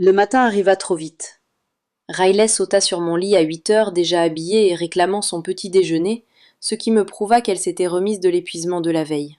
Le matin arriva trop vite. Riley sauta sur mon lit à 8 heures, déjà habillée et réclamant son petit déjeuner, ce qui me prouva qu'elle s'était remise de l'épuisement de la veille.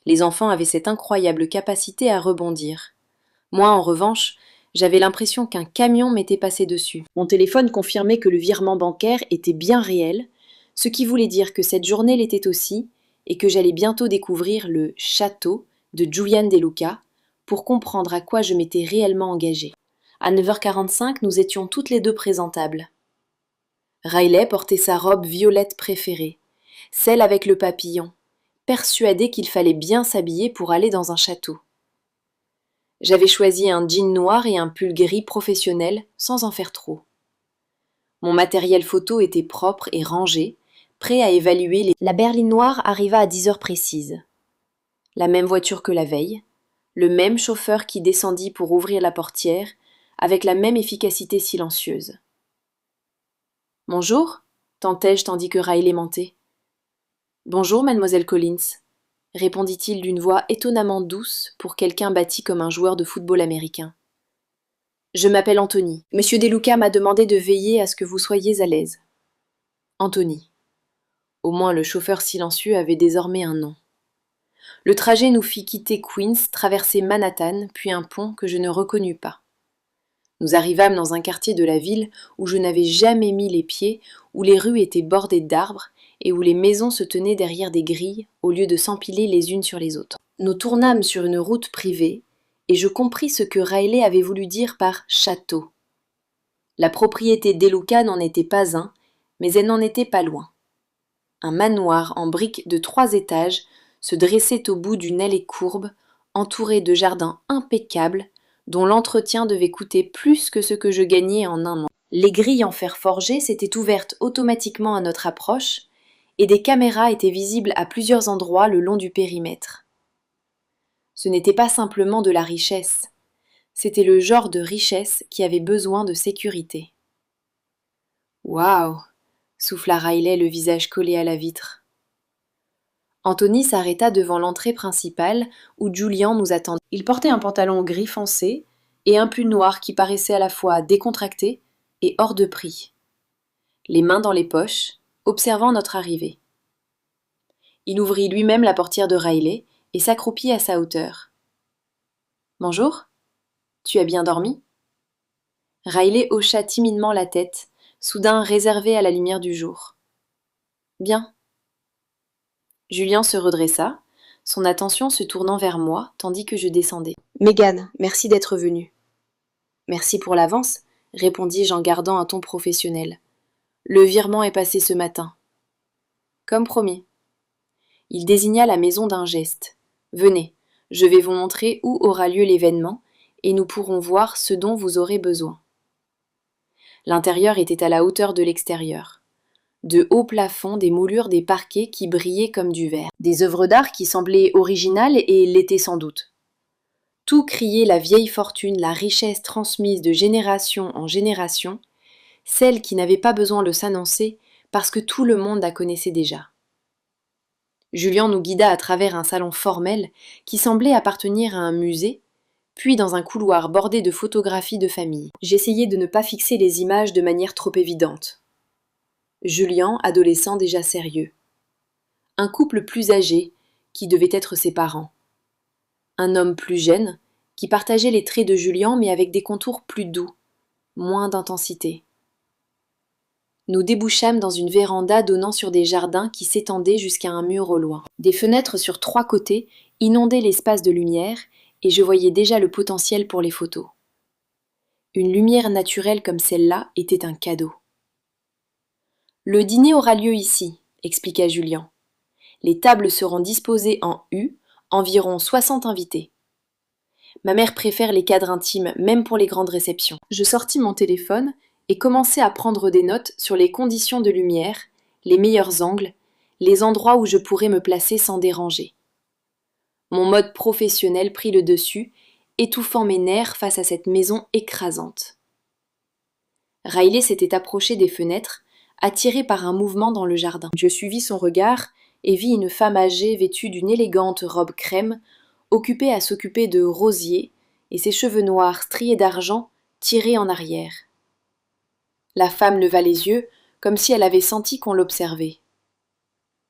Les enfants avaient cette incroyable capacité à rebondir. Moi, en revanche, j'avais l'impression qu'un camion m'était passé dessus. Mon téléphone confirmait que le virement bancaire était bien réel, ce qui voulait dire que cette journée l'était aussi, et que j'allais bientôt découvrir le château de Julian De Luca pour comprendre à quoi je m'étais réellement engagée. À 9h45, nous étions toutes les deux présentables. Riley portait sa robe violette préférée, celle avec le papillon, persuadée qu'il fallait bien s'habiller pour aller dans un château. J'avais choisi un jean noir et un pull gris professionnel, sans en faire trop. Mon matériel photo était propre et rangé, prêt à évaluer les... La berline noire arriva à 10 heures précises. La même voiture que la veille, le même chauffeur qui descendit pour ouvrir la portière, avec la même efficacité silencieuse. « Bonjour » tentai-je tandis que Riley mentait. « Bonjour, mademoiselle Collins » répondit-il d'une voix étonnamment douce pour quelqu'un bâti comme un joueur de football américain. « Je m'appelle Anthony. Monsieur De Luca m'a demandé de veiller à ce que vous soyez à l'aise. » Anthony. Au moins le chauffeur silencieux avait désormais un nom. Le trajet nous fit quitter Queens, traverser Manhattan, puis un pont que je ne reconnus pas. Nous arrivâmes dans un quartier de la ville où je n'avais jamais mis les pieds, où les rues étaient bordées d'arbres et où les maisons se tenaient derrière des grilles au lieu de s'empiler les unes sur les autres. Nous tournâmes sur une route privée et je compris ce que Riley avait voulu dire par château. La propriété De Luca n'en était pas un, mais elle n'en était pas loin. Un manoir en briques de 3 étages se dressait au bout d'une allée courbe, entouré de jardins impeccables, dont l'entretien devait coûter plus que ce que je gagnais en un an. Les grilles en fer forgé s'étaient ouvertes automatiquement à notre approche, et des caméras étaient visibles à plusieurs endroits le long du périmètre. Ce n'était pas simplement de la richesse, c'était le genre de richesse qui avait besoin de sécurité. Waouh! Souffla Riley, le visage collé à la vitre. Anthony s'arrêta devant l'entrée principale où Julian nous attendait. Il portait un pantalon gris foncé et un pull noir qui paraissait à la fois décontracté et hors de prix. Les mains dans les poches, observant notre arrivée. Il ouvrit lui-même la portière de Riley et s'accroupit à sa hauteur. « Bonjour, tu as bien dormi ?» Riley hocha timidement la tête, soudain réservé à la lumière du jour. « Bien. » Julian se redressa, son attention se tournant vers moi tandis que je descendais. « Megan, merci d'être venue. »« Merci pour l'avance, » répondis-je en gardant un ton professionnel. « Le virement est passé ce matin. »« Comme promis. » Il désigna la maison d'un geste. « Venez, je vais vous montrer où aura lieu l'événement et nous pourrons voir ce dont vous aurez besoin. » L'intérieur était à la hauteur de l'extérieur. De hauts plafonds, des moulures, des parquets qui brillaient comme du verre. Des œuvres d'art qui semblaient originales et l'étaient sans doute. Tout criait la vieille fortune, la richesse transmise de génération en génération, celle qui n'avait pas besoin de s'annoncer parce que tout le monde la connaissait déjà. Julian nous guida à travers un salon formel qui semblait appartenir à un musée, puis dans un couloir bordé de photographies de famille. J'essayais de ne pas fixer les images de manière trop évidente. Julian, adolescent déjà sérieux. Un couple plus âgé, qui devait être ses parents. Un homme plus jeune, qui partageait les traits de Julian mais avec des contours plus doux, moins d'intensité. Nous débouchâmes dans une véranda donnant sur des jardins qui s'étendaient jusqu'à un mur au loin. Des fenêtres sur 3 côtés inondaient l'espace de lumière et je voyais déjà le potentiel pour les photos. Une lumière naturelle comme celle-là était un cadeau. Le dîner aura lieu ici, expliqua Julian. Les tables seront disposées en U, environ 60 invités. Ma mère préfère les cadres intimes, même pour les grandes réceptions. Je sortis mon téléphone et commençai à prendre des notes sur les conditions de lumière, les meilleurs angles, les endroits où je pourrais me placer sans déranger. Mon mode professionnel prit le dessus, étouffant mes nerfs face à cette maison écrasante. Riley s'était approché des fenêtres, attiré par un mouvement dans le jardin. Je suivis son regard et vis une femme âgée vêtue d'une élégante robe crème, occupée à s'occuper de rosiers et ses cheveux noirs striés d'argent tirés en arrière. La femme leva les yeux comme si elle avait senti qu'on l'observait.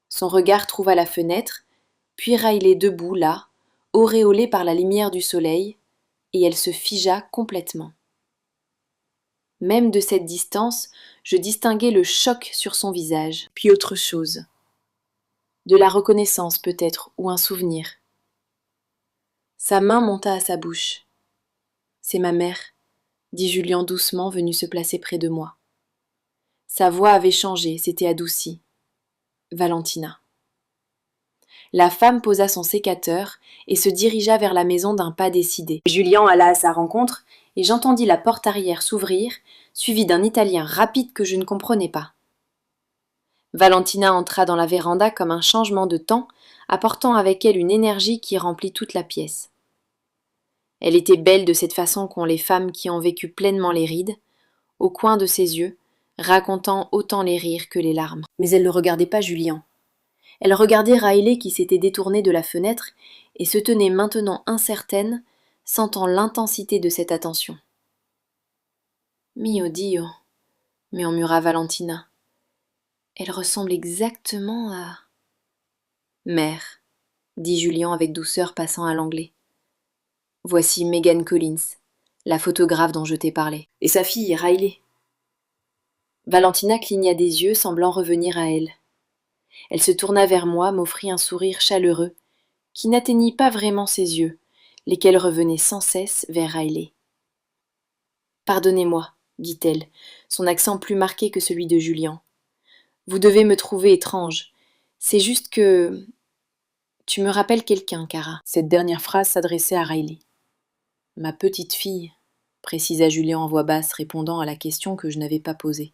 Son regard trouva la fenêtre, puis Riley debout là, auréolée par la lumière du soleil, et elle se figea complètement. Même de cette distance, je distinguai le choc sur son visage, puis autre chose. De la reconnaissance peut-être, ou un souvenir. Sa main monta à sa bouche. « C'est ma mère », dit Julien doucement, venu se placer près de moi. Sa voix avait changé, s'était adoucie. Valentina. La femme posa son sécateur et se dirigea vers la maison d'un pas décidé. Julien alla à sa rencontre et j'entendis la porte arrière s'ouvrir, suivie d'un italien rapide que je ne comprenais pas. Valentina entra dans la véranda comme un changement de temps, apportant avec elle une énergie qui remplit toute la pièce. Elle était belle de cette façon qu'ont les femmes qui ont vécu pleinement les rides, au coin de ses yeux, racontant autant les rires que les larmes. Mais elle ne regardait pas Julien. Elle regardait Riley qui s'était détournée de la fenêtre et se tenait maintenant incertaine, sentant l'intensité de cette attention. « Mio Dio !» murmura Valentina. « Elle ressemble exactement à... » « Mère, » dit Julien avec douceur passant à l'anglais. « Voici Megan Collins, la photographe dont je t'ai parlé. Et sa fille, Riley. » Valentina cligna des yeux, semblant revenir à elle. Elle se tourna vers moi, m'offrit un sourire chaleureux, qui n'atteignit pas vraiment ses yeux, lesquels revenaient sans cesse vers Riley. « Pardonnez-moi, dit-elle, son accent plus marqué que celui de Julien. Vous devez me trouver étrange. C'est juste que... Tu me rappelles quelqu'un, Cara. » Cette dernière phrase s'adressait à Riley. « Ma petite fille, précisa Julien en voix basse, répondant à la question que je n'avais pas posée.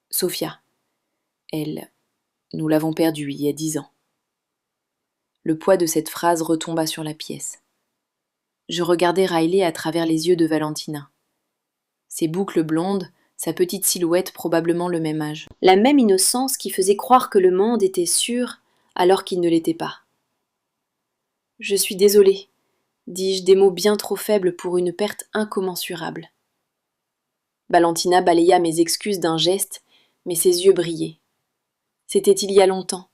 Sophia. Elle... Nous l'avons perdue il y a 10 ans. » Le poids de cette phrase retomba sur la pièce. Je regardai Riley à travers les yeux de Valentina. Ses boucles blondes, sa petite silhouette probablement le même âge. La même innocence qui faisait croire que le monde était sûr alors qu'il ne l'était pas. « Je suis désolée, » dis-je des mots bien trop faibles pour une perte incommensurable. Valentina balaya mes excuses d'un geste, mais ses yeux brillaient. « C'était il y a longtemps,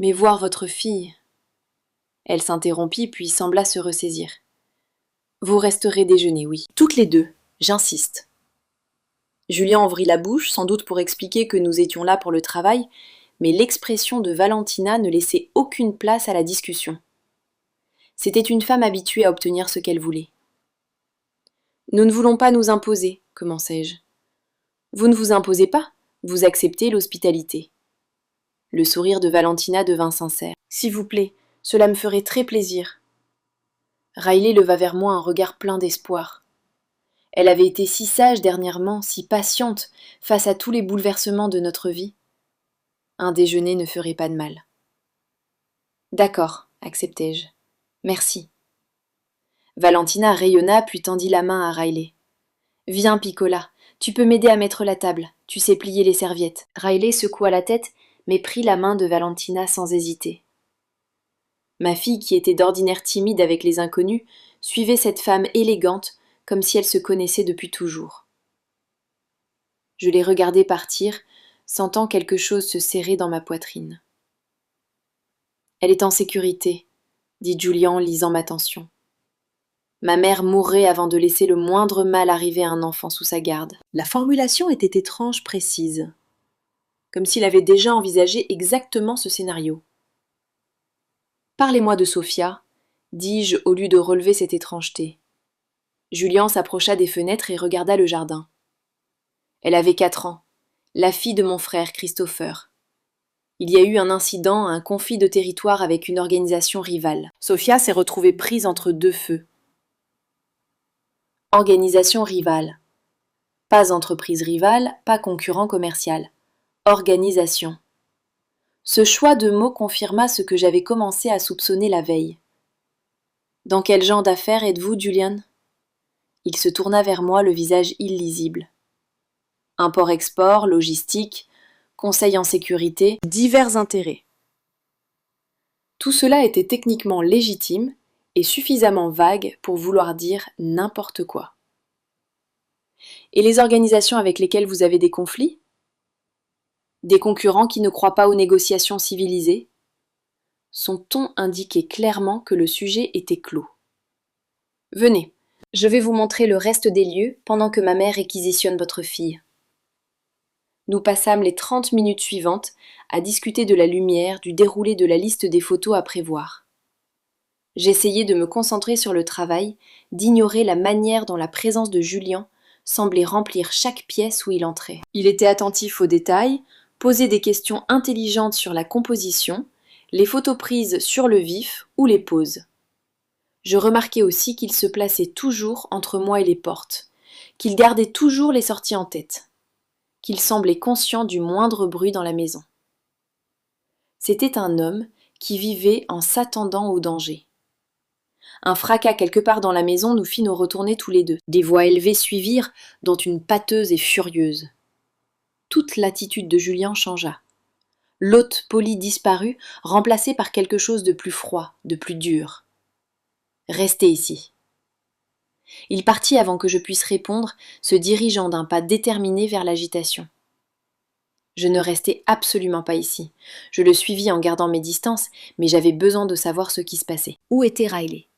mais voir votre fille... » Elle s'interrompit puis sembla se ressaisir. « Vous resterez déjeuner, oui. Toutes les deux, j'insiste. » Julien ouvrit la bouche, sans doute pour expliquer que nous étions là pour le travail, mais l'expression de Valentina ne laissait aucune place à la discussion. C'était une femme habituée à obtenir ce qu'elle voulait. « Nous ne voulons pas nous imposer, » commençai-je. « Vous ne vous imposez pas, vous acceptez l'hospitalité. » Le sourire de Valentina devint sincère. « S'il vous plaît, cela me ferait très plaisir. » Riley leva vers moi un regard plein d'espoir. Elle avait été si sage dernièrement, si patiente face à tous les bouleversements de notre vie. Un déjeuner ne ferait pas de mal. « D'accord, » acceptai-je. « Merci. » Valentina rayonna puis tendit la main à Riley. « Viens, Piccola, tu peux m'aider à mettre la table, tu sais plier les serviettes. » Riley secoua la tête, mais prit la main de Valentina sans hésiter. Ma fille, qui était d'ordinaire timide avec les inconnus, suivait cette femme élégante, comme si elle se connaissait depuis toujours. Je les regardai partir, sentant quelque chose se serrer dans ma poitrine. « Elle est en sécurité, » dit Julien en lisant ma tension. Ma mère mourrait avant de laisser le moindre mal arriver à un enfant sous sa garde. La formulation était étrange, précise, comme s'il avait déjà envisagé exactement ce scénario. « Parlez-moi de Sophia, » dis-je au lieu de relever cette étrangeté. Julien s'approcha des fenêtres et regarda le jardin. Elle avait 4 ans, la fille de mon frère Christopher. Il y a eu un incident, un conflit de territoire avec une organisation rivale. Sophia s'est retrouvée prise entre 2 feux. Organisation rivale. Pas entreprise rivale, pas concurrent commercial. Organisation. Ce choix de mots confirma ce que j'avais commencé à soupçonner la veille. « Dans quel genre d'affaires êtes-vous, Julian ?» Il se tourna vers moi, le visage illisible. Import-export, logistique, conseil en sécurité, divers intérêts. Tout cela était techniquement légitime et suffisamment vague pour vouloir dire n'importe quoi. Et les organisations avec lesquelles vous avez des conflits? Des concurrents qui ne croient pas aux négociations civilisées? Son ton indiquait clairement que le sujet était clos. Venez, je vais vous montrer le reste des lieux pendant que ma mère réquisitionne votre fille. Nous passâmes les 30 minutes suivantes à discuter de la lumière, du déroulé de la liste des photos à prévoir. J'essayais de me concentrer sur le travail, d'ignorer la manière dont la présence de Julien semblait remplir chaque pièce où il entrait. Il était attentif aux détails, posait des questions intelligentes sur la composition, les photos prises sur le vif ou les poses. Je remarquais aussi qu'il se plaçait toujours entre moi et les portes, qu'il gardait toujours les sorties en tête, qu'il semblait conscient du moindre bruit dans la maison. C'était un homme qui vivait en s'attendant au danger. Un fracas quelque part dans la maison nous fit nous retourner tous les deux. Des voix élevées suivirent, dont une pâteuse et furieuse. Toute l'attitude de Julien changea. L'hôte poli disparut, remplacé par quelque chose de plus froid, de plus dur. Restez ici. Il partit avant que je puisse répondre, se dirigeant d'un pas déterminé vers l'agitation. Je ne restais absolument pas ici. Je le suivis en gardant mes distances, mais j'avais besoin de savoir ce qui se passait. Où était Riley?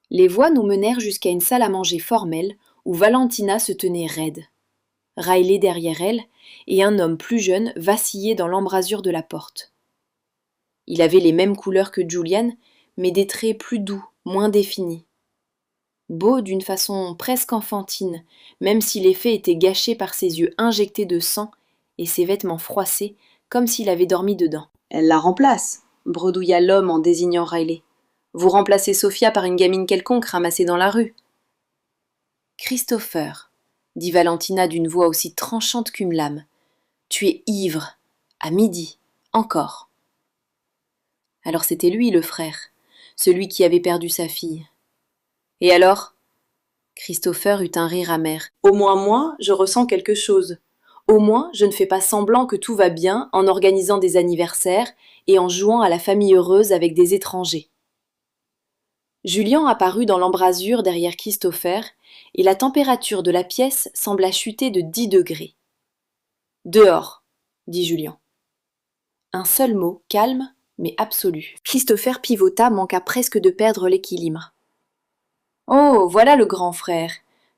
Les voies nous menèrent jusqu'à une salle à manger formelle où Valentina se tenait raide. Riley derrière elle, et un homme plus jeune vacillait dans l'embrasure de la porte. Il avait les mêmes couleurs que Julian, mais des traits plus doux, moins définis. Beau d'une façon presque enfantine, même si l'effet était gâché par ses yeux injectés de sang et ses vêtements froissés, comme s'il avait dormi dedans. « Elle la remplace », bredouilla l'homme en désignant Riley. « Vous remplacez Sophia par une gamine quelconque ramassée dans la rue. »« Christopher, » dit Valentina d'une voix aussi tranchante qu'une lame, « tu es ivre. À midi. Encore. » Alors c'était lui le frère, celui qui avait perdu sa fille. « Et alors ?» Christopher eut un rire amer. « Au moins moi, je ressens quelque chose. Au moins, je ne fais pas semblant que tout va bien en organisant des anniversaires et en jouant à la famille heureuse avec des étrangers. » Julien apparut dans l'embrasure derrière Christopher et la température de la pièce sembla chuter de 10 degrés. « Dehors !» dit Julien. Un seul mot, calme, mais absolu. Christopher pivota, manqua presque de perdre l'équilibre. « Oh, voilà le grand frère.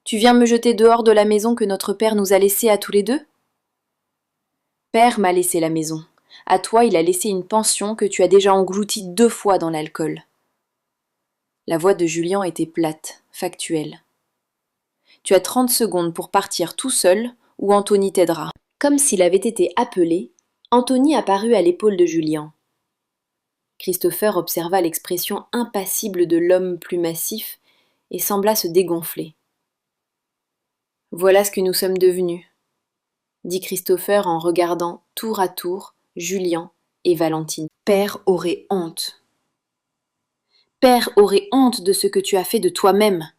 Tu viens me jeter dehors de la maison que notre père nous a laissée à tous les deux ? » ?»« Père m'a laissé la maison. À toi, il a laissé une pension que tu as déjà engloutie 2 fois dans l'alcool. » La voix de Julien était plate, factuelle. « Tu as 30 secondes pour partir tout seul ou Anthony t'aidera. » Comme s'il avait été appelé, Anthony apparut à l'épaule de Julien. Christopher observa l'expression impassible de l'homme plus massif et sembla se dégonfler. « Voilà ce que nous sommes devenus, » dit Christopher en regardant tour à tour Julien et Valentine. « Père aurait honte. »« Père aurait honte de ce que tu as fait de toi-même, »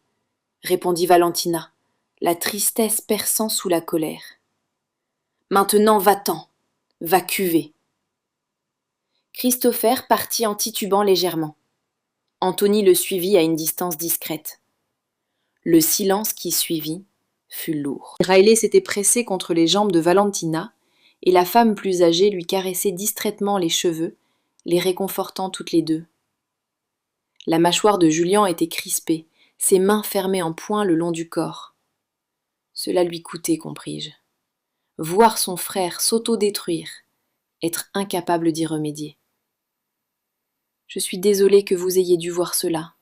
répondit Valentina, la tristesse perçant sous la colère. « Maintenant va-t'en, va cuver. » Christopher partit en titubant légèrement. Anthony le suivit à une distance discrète. Le silence qui suivit fut lourd. Riley s'était pressé contre les jambes de Valentina, et la femme plus âgée lui caressait distraitement les cheveux, les réconfortant toutes les deux. La mâchoire de Julien était crispée, ses mains fermées en poing le long du corps. Cela lui coûtait, compris-je. Voir son frère s'auto-détruire, être incapable d'y remédier. « Je suis désolée que vous ayez dû voir cela, »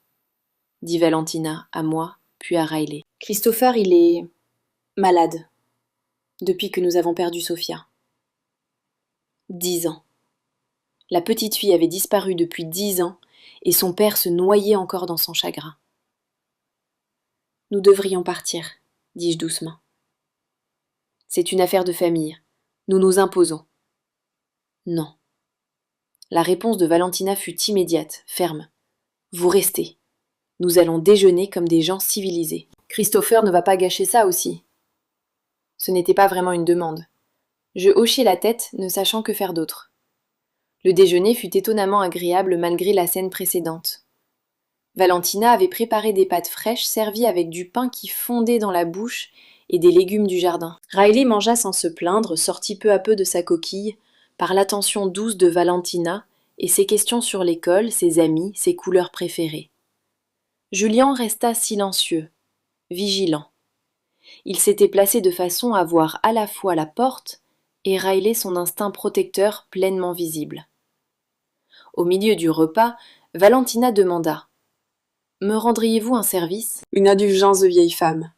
dit Valentina à moi, puis à Riley. « Christopher, il est malade, depuis que nous avons perdu Sophia. 10 ans. La petite fille avait disparu depuis 10 ans et son père se noyait encore dans son chagrin. « Nous devrions partir, » dis-je doucement. « C'est une affaire de famille. Nous nous imposons. » « Non. » La réponse de Valentina fut immédiate, ferme. « Vous restez. Nous allons déjeuner comme des gens civilisés. » Christopher ne va pas gâcher ça aussi. Ce n'était pas vraiment une demande. Je hochai la tête, ne sachant que faire d'autre. Le déjeuner fut étonnamment agréable malgré la scène précédente. Valentina avait préparé des pâtes fraîches servies avec du pain qui fondait dans la bouche et des légumes du jardin. Riley mangea sans se plaindre, sortit peu à peu de sa coquille, par l'attention douce de Valentina et ses questions sur l'école, ses amis, ses couleurs préférées. Julien resta silencieux, vigilant. Il s'était placé de façon à voir à la fois la porte et Riley son instinct protecteur pleinement visible. Au milieu du repas, Valentina demanda « Me rendriez-vous un service ?» Une indulgence de vieille femme.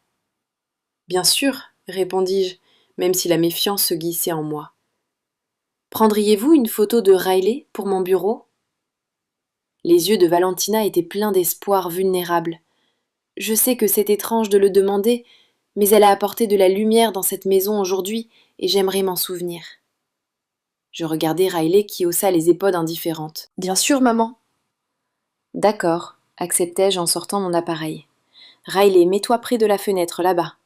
Bien sûr, répondis-je, même si la méfiance se glissait en moi. Prendriez-vous une photo de Riley pour mon bureau ? Les yeux de Valentina étaient pleins d'espoir vulnérable. Je sais que c'est étrange de le demander, mais elle a apporté de la lumière dans cette maison aujourd'hui et j'aimerais m'en souvenir. Je regardai Riley qui haussa les épaules indifférentes. Bien sûr, maman. D'accord, acceptai-je en sortant mon appareil. Riley, mets-toi près de la fenêtre là-bas.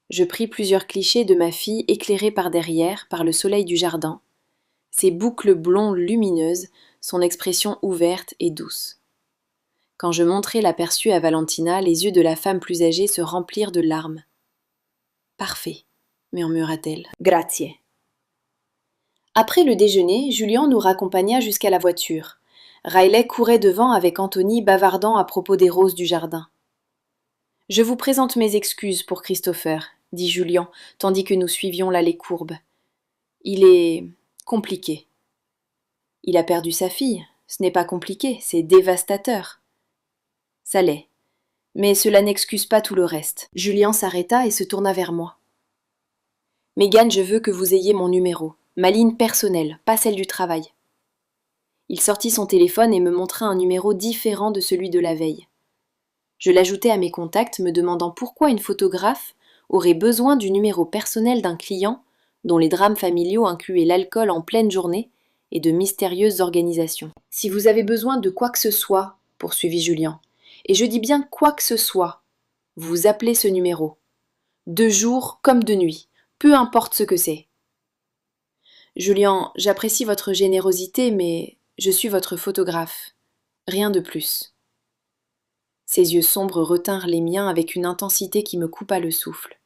Je pris plusieurs clichés de ma fille éclairée par derrière par le soleil du jardin, ses boucles blondes lumineuses, son expression ouverte et douce. Quand je montrai l'aperçu à Valentina, les yeux de la femme plus âgée se remplirent de larmes. « Parfait, » murmura-t-elle. « Grazie. » Après le déjeuner, Julien nous raccompagna jusqu'à la voiture. Riley courait devant avec Anthony bavardant à propos des roses du jardin. « Je vous présente mes excuses pour Christopher, » dit Julien, tandis que nous suivions l'allée courbe. « Il est compliqué. » « Il a perdu sa fille. Ce n'est pas compliqué, c'est dévastateur. » « Ça l'est. Mais cela n'excuse pas tout le reste. » Julien s'arrêta et se tourna vers moi. « Mégane, je veux que vous ayez mon numéro. Ma ligne personnelle, pas celle du travail. » Il sortit son téléphone et me montra un numéro différent de celui de la veille. Je l'ajoutai à mes contacts, me demandant pourquoi une photographe aurait besoin du numéro personnel d'un client dont les drames familiaux incluaient l'alcool en pleine journée et de mystérieuses organisations. « Si vous avez besoin de quoi que ce soit, poursuivit Julien, et je dis bien quoi que ce soit, vous appelez ce numéro. De jour comme de nuit, peu importe ce que c'est. » Julien, j'apprécie votre générosité, mais je suis votre photographe. Rien de plus. Ses yeux sombres retinrent les miens avec une intensité qui me coupa le souffle.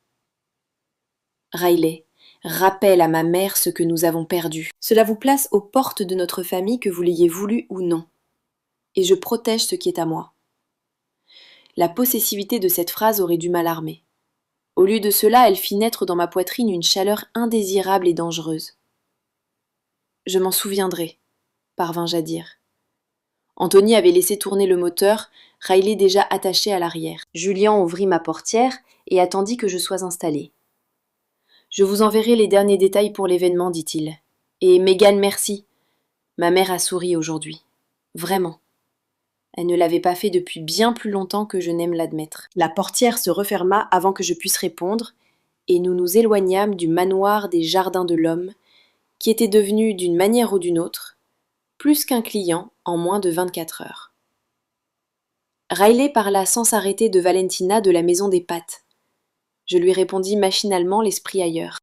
Riley, rappelle à ma mère ce que nous avons perdu. Cela vous place aux portes de notre famille que vous l'ayez voulu ou non. Et je protège ce qui est à moi. La possessivité de cette phrase aurait dû m'alarmer. Au lieu de cela, elle fit naître dans ma poitrine une chaleur indésirable et dangereuse. Je m'en souviendrai, parvins-je à dire. Anthony avait laissé tourner le moteur, Riley déjà attaché à l'arrière. Julien ouvrit ma portière et attendit que je sois installée. Je vous enverrai les derniers détails pour l'événement, dit-il. Et Mégane, merci. Ma mère a souri aujourd'hui. Vraiment. Elle ne l'avait pas fait depuis bien plus longtemps que je n'aime l'admettre. La portière se referma avant que je puisse répondre, et nous nous éloignâmes du manoir des Jardins de l'Homme, qui était devenu, d'une manière ou d'une autre, plus qu'un client en moins de 24 heures. Riley parla sans s'arrêter de Valentina de la maison des pâtes. Je lui répondis machinalement, l'esprit ailleurs.